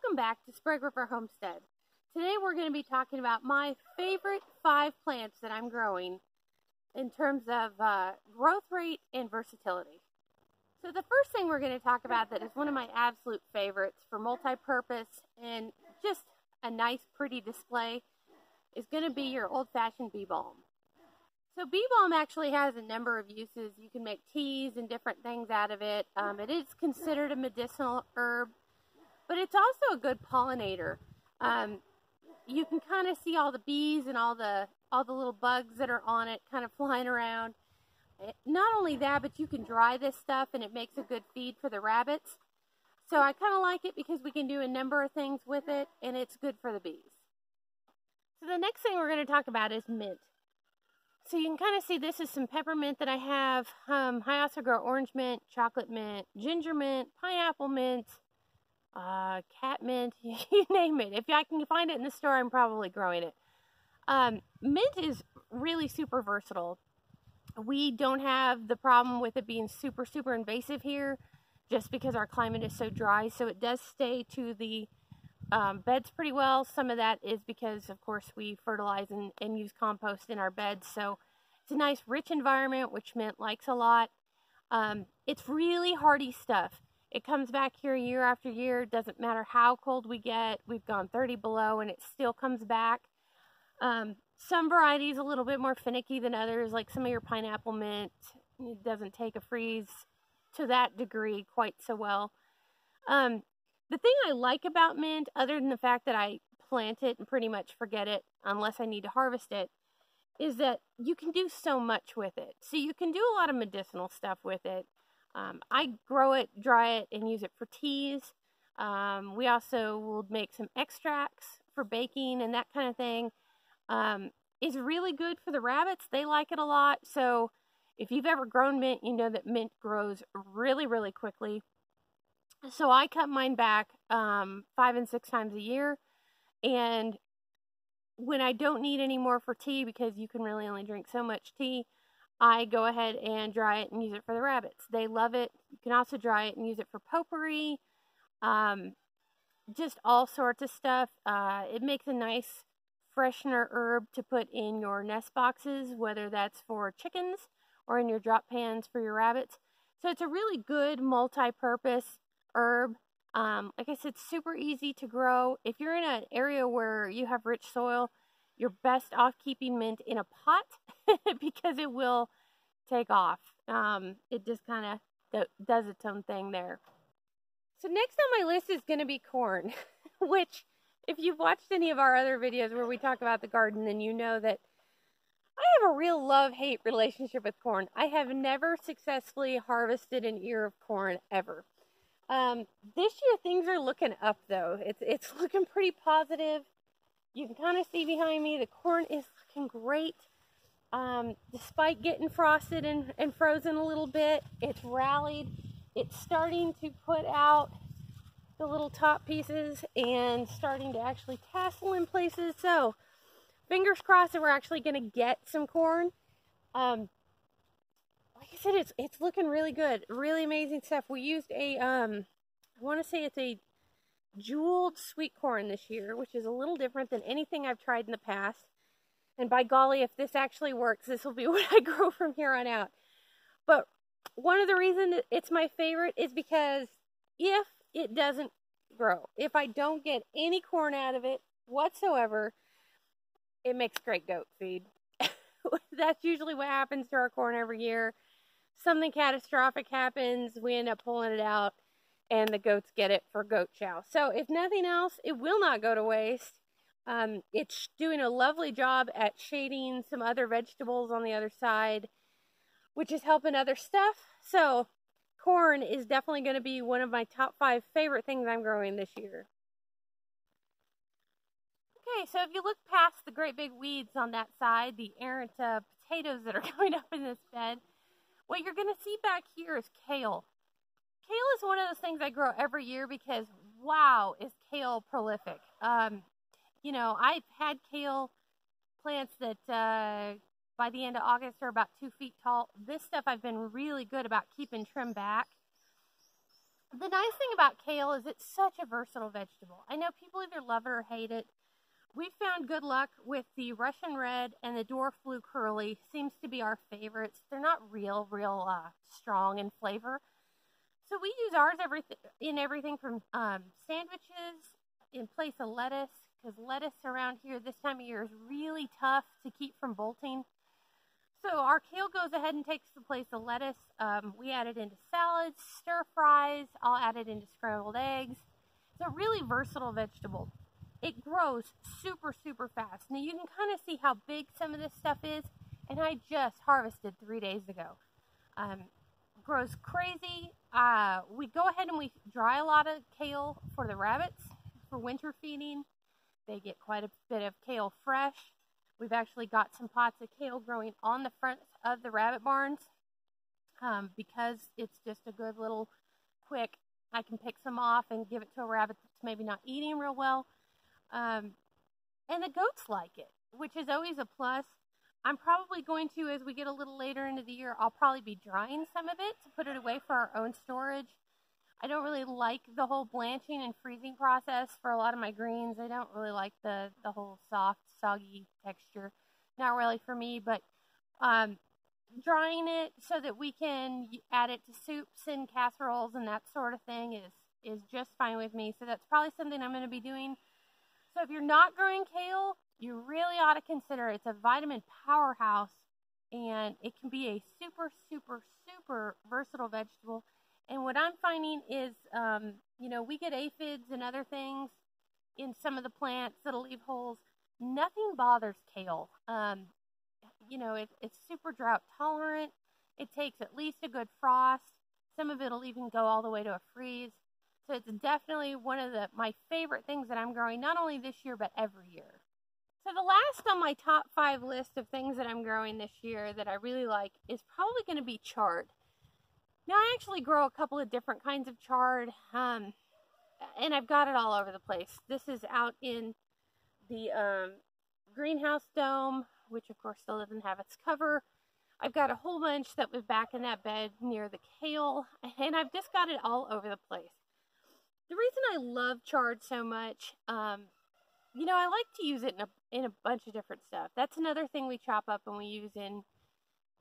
Welcome back to Sprague Homestead. Today we're going to be talking about my favorite 5 plants that I'm growing in terms of growth rate and versatility. So the first thing we're going to talk about that is one of my absolute favorites for multi-purpose and just a nice pretty display is going to be your old-fashioned bee balm. So bee balm actually has a number of uses. You can make teas and different things out of it. It is considered a medicinal herb, but it's also a good pollinator. You can kind of see all the bees and all the little bugs that are on it kind of flying around. Not only that, but you can dry this stuff and it makes a good feed for the rabbits. So I kind of like it because we can do a number of things with it and it's good for the bees. So the next thing we're going to talk about is mint. So you can kind of see this is some peppermint that I have. I also grow orange mint, chocolate mint, ginger mint, pineapple mint, cat mint, you name it. If I can find it in the store, I'm probably growing it. Mint is really super versatile. We don't have the problem with it being super invasive here just because our climate is so dry. So it does stay to the beds pretty well. Some of that is because, of course, we fertilize and use compost in our beds. So it's a nice rich environment, which mint likes a lot. It's really hardy stuff. It comes back here year after year. Doesn't matter how cold we get. We've gone 30 below and it still comes back. Some varieties a little bit more finicky than others, like some of your pineapple mint. It doesn't take a freeze to that degree quite so well. The thing I like about mint, other than the fact that I plant it and pretty much forget it unless I need to harvest it, is that you can do so much with it. So you can do a lot of medicinal stuff with it. I grow it, dry it, and use it for teas. We also will make some extracts for baking and that kind of thing. It's really good for the rabbits. They like it a lot. So if you've ever grown mint, you know that mint grows really quickly. So I cut mine back 5 and 6 times a year. And when I don't need any more for tea, because you can really only drink so much tea, I go ahead and dry it and use it for the rabbits. They love it. You can also dry it and use it for potpourri, just all sorts of stuff. It makes a nice freshener herb to put in your nest boxes, whether that's for chickens or in your drop pans for your rabbits. So it's a really good multi-purpose herb. Like I said, super easy to grow. If you're in an area where you have rich soil, you're best off keeping mint in a pot because it will take off. It just kind of does its own thing there. So next on my list is going to be corn, which if you've watched any of our other videos where we talk about the garden, then you know that I have a real love-hate relationship with corn. I have never successfully harvested an ear of corn ever. This year things are looking up though. It's looking pretty positive. You can kind of see behind me the corn is looking great. Despite getting frosted and frozen a little bit, it's rallied. It's starting to put out the little top pieces and starting to actually tassel in places. So fingers crossed that we're actually going to get some corn. Like I said, it's looking really good. Really amazing stuff. We used a, I want to say it's a jeweled sweet corn this year, which is a little different than anything I've tried in the past. And by golly, if this actually works, this will be what I grow from here on out. But one of the reasons it's my favorite is because if it doesn't grow, if I don't get any corn out of it whatsoever, it makes great goat feed. That's usually what happens to our corn every year. Something catastrophic happens, we end up pulling it out, and the goats get it for goat chow. So if nothing else, it will not go to waste. It's doing a lovely job at shading some other vegetables on the other side, which is helping other stuff. So corn is definitely going to be one of my top 5 favorite things I'm growing this year. Okay, so if you look past the great big weeds on that side, the errant potatoes that are going up in this bed, what you're going to see back here is kale. Kale is one of those things I grow every year because, wow, is kale prolific. You know, I've had kale plants that by the end of August are about 2 feet tall. This stuff I've been really good about keeping trimmed back. The nice thing about kale is it's such a versatile vegetable. I know people either love it or hate it. We've found good luck with the Russian red and the dwarf blue curly. Seems to be our favorites. They're not real strong in flavor. So we use ours in everything from sandwiches, in place of lettuce, because lettuce around here this time of year is really tough to keep from bolting. So our kale goes ahead and takes the place of lettuce. We add it into salads, stir fries. I'll add it into scrambled eggs. It's a really versatile vegetable. It grows super fast. Now you can kind of see how big some of this stuff is, and I just harvested 3 days ago. Grows crazy. We go ahead and we dry a lot of kale for the rabbits for winter feeding. They get quite a bit of kale fresh. We've actually got some pots of kale growing on the front of the rabbit barns because it's just a good little quick, I can pick some off and give it to a rabbit that's maybe not eating real well. And the goats like it, which is always a plus. I'm probably going to, as we get a little later into the year, I'll probably be drying some of it to put it away for our own storage. I don't really like the whole blanching and freezing process for a lot of my greens. I don't really like the whole soft, soggy texture. Not really for me, but drying it so that we can add it to soups and casseroles and that sort of thing is just fine with me. So that's probably something I'm going to be doing. So if you're not growing kale, you really ought to consider it. It's a vitamin powerhouse, and it can be a super versatile vegetable. And what I'm finding is, we get aphids and other things in some of the plants that'll leave holes. Nothing bothers kale. It's super drought tolerant. It takes at least a good frost. Some of it'll even go all the way to a freeze. So it's definitely one of my favorite things that I'm growing, not only this year, but every year. So the last on my top 5 list of things that I'm growing this year that I really like is probably going to be chard. Now, I actually grow a couple of different kinds of chard, and I've got it all over the place. This is out in the greenhouse dome, which of course still doesn't have its cover. I've got a whole bunch that was back in that bed near the kale, and I've just got it all over the place. The reason I love chard so much, I like to use it in a bunch of different stuff. That's another thing we chop up and we use in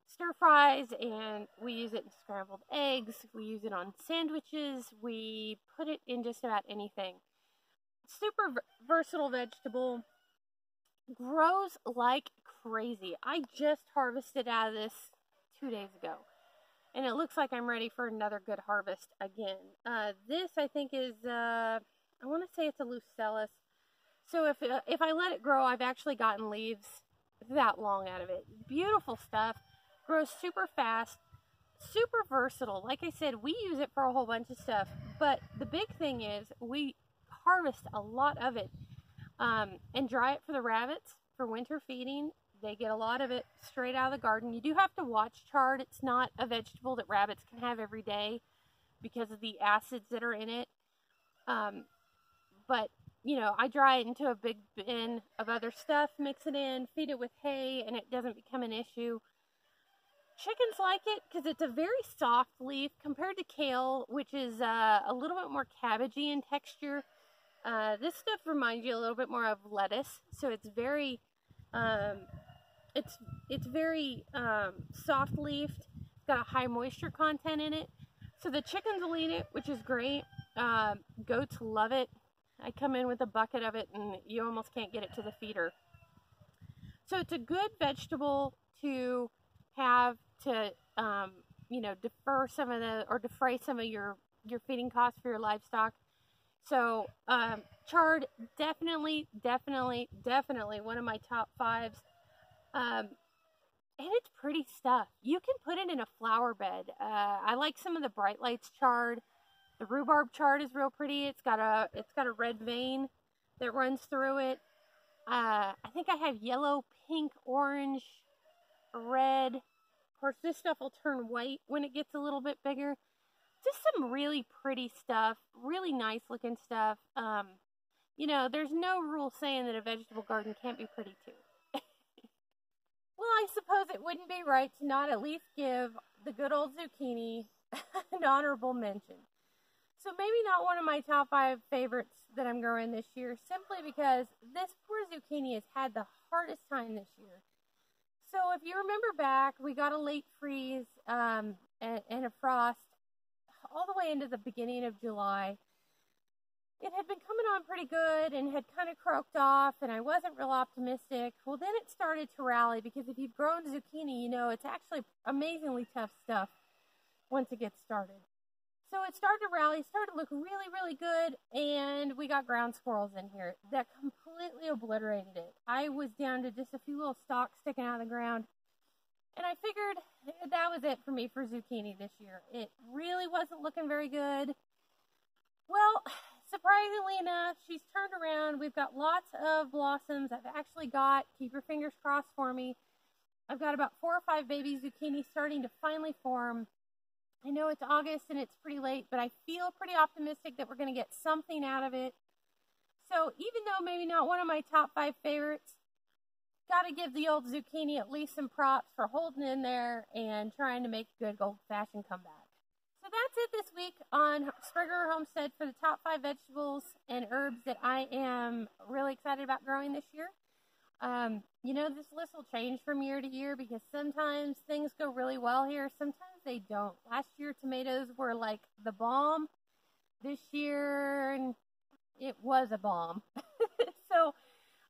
stir fries, and we use it in scrambled eggs. We use it on sandwiches. We put it in just about anything. Super versatile vegetable. Grows like crazy. I just harvested out of this 2 days ago, and it looks like I'm ready for another good harvest again. This I think is, I want to say it's a lucellus. So if I let it grow, I've actually gotten leaves that long out of it. Beautiful stuff. Grows super fast. Super versatile. Like I said, we use it for a whole bunch of stuff. But the big thing is we harvest a lot of it and dry it for the rabbits for winter feeding. They get a lot of it straight out of the garden. You do have to watch chard. It's not a vegetable that rabbits can have every day because of the acids that are in it. But I dry it into a big bin of other stuff, mix it in, feed it with hay, and it doesn't become an issue. Chickens like it because it's a very soft leaf compared to kale, which is a little bit more cabbagey in texture. This stuff reminds you a little bit more of lettuce, so it's very, it's very soft leafed. It's got a high moisture content in it, so the chickens will eat it, which is great. Goats love it. I come in with a bucket of it, and you almost can't get it to the feeder. So it's a good vegetable to have to, defray some of your feeding costs for your livestock. So chard, definitely one of my top 5s. And it's pretty stuff. You can put it in a flower bed. I like some of the Bright Lights chard. The rhubarb chard is real pretty. It's got a red vein that runs through it. I think I have yellow, pink, orange, red. Of course, this stuff will turn white when it gets a little bit bigger. Just some really pretty stuff, really nice looking stuff. There's no rule saying that a vegetable garden can't be pretty too. Well, I suppose it wouldn't be right to not at least give the good old zucchini an honorable mention. So maybe not one of my top 5 favorites that I'm growing this year, simply because this poor zucchini has had the hardest time this year. So if you remember back, we got a late freeze and a frost all the way into the beginning of July. It had been coming on pretty good and had kind of croaked off, and I wasn't real optimistic. Well, then it started to rally, because if you've grown zucchini, you know it's actually amazingly tough stuff once it gets started. So it started to rally, started to look really, really good, and we got ground squirrels in here that completely obliterated it. I was down to just a few little stalks sticking out of the ground, and I figured that was it for me for zucchini this year. It really wasn't looking very good. Well, surprisingly enough, she's turned around. We've got lots of blossoms. I've actually got, keep your fingers crossed for me, I've got about 4 or 5 baby zucchini starting to finally form. I know it's August and it's pretty late, but I feel pretty optimistic that we're going to get something out of it. So even though maybe not one of my top 5 favorites, got to give the old zucchini at least some props for holding in there and trying to make a good old-fashioned comeback. So that's it this week on Sprague Homestead for the top 5 vegetables and herbs that I am really excited about growing this year. You know, this list will change from year to year, because sometimes things go really well here, sometimes they don't. Last year, tomatoes were like the bomb. This year, it was a bomb. So,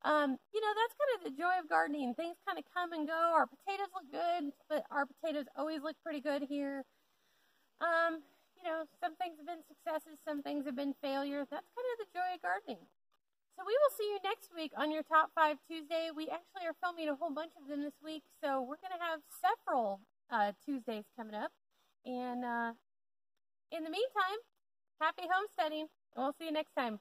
you know, that's kind of the joy of gardening. Things kind of come and go. Our potatoes look good, but our potatoes always look pretty good here. You know, some things have been successes, some things have been failures. That's kind of the joy of gardening. So we will see you next week on your Top 5 Tuesday. We actually are filming a whole bunch of them this week, so we're going to have several Tuesdays coming up. And in the meantime, happy homesteading, and we'll see you next time.